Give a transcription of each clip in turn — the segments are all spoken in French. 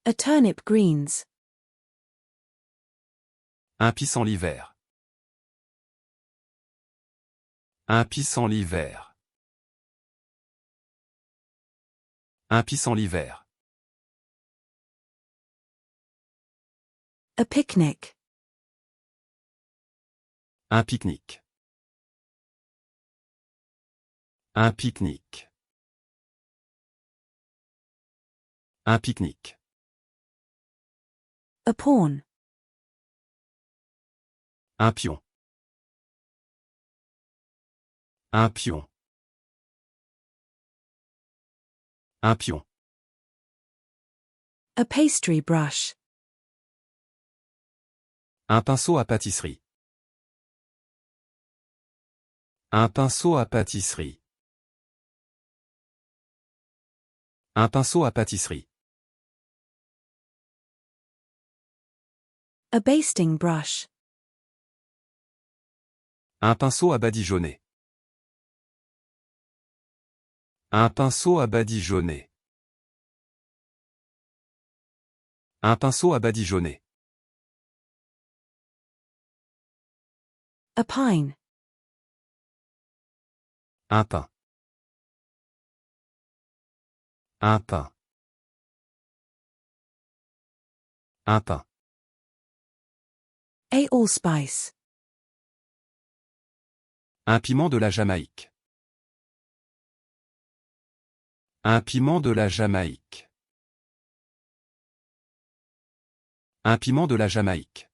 A turnip greens. Un pissenlit vert. Un pissenlit vert. Un pissenlit vert. A picnic. Un pique-nique. Un pique-nique. Un pique-nique. A pawn. Un pion. Un pion. Un pion. A pastry brush. Un pinceau à pâtisserie. Un pinceau à pâtisserie. Un pinceau à pâtisserie. A basting brush. Un pinceau à badigeonner. Un pinceau à badigeonner. Un pinceau à badigeonner. A pine. Un pain. Un pain. Un pain. A allspice. Un piment de la Jamaïque. Un piment de la Jamaïque. Un piment de la Jamaïque.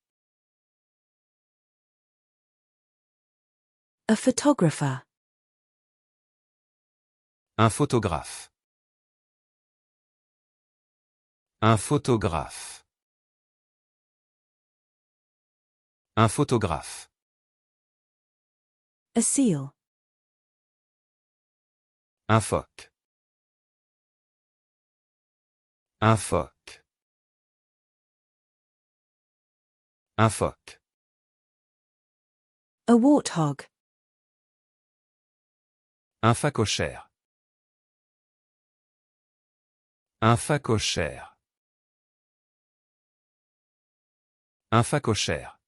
A photographer. Un photographe. Un photographe. Un photographe. A seal. Un phoque. Un phoque. Un phoque. A warthog. Un phacochère. Un phacochère. Un phacochère.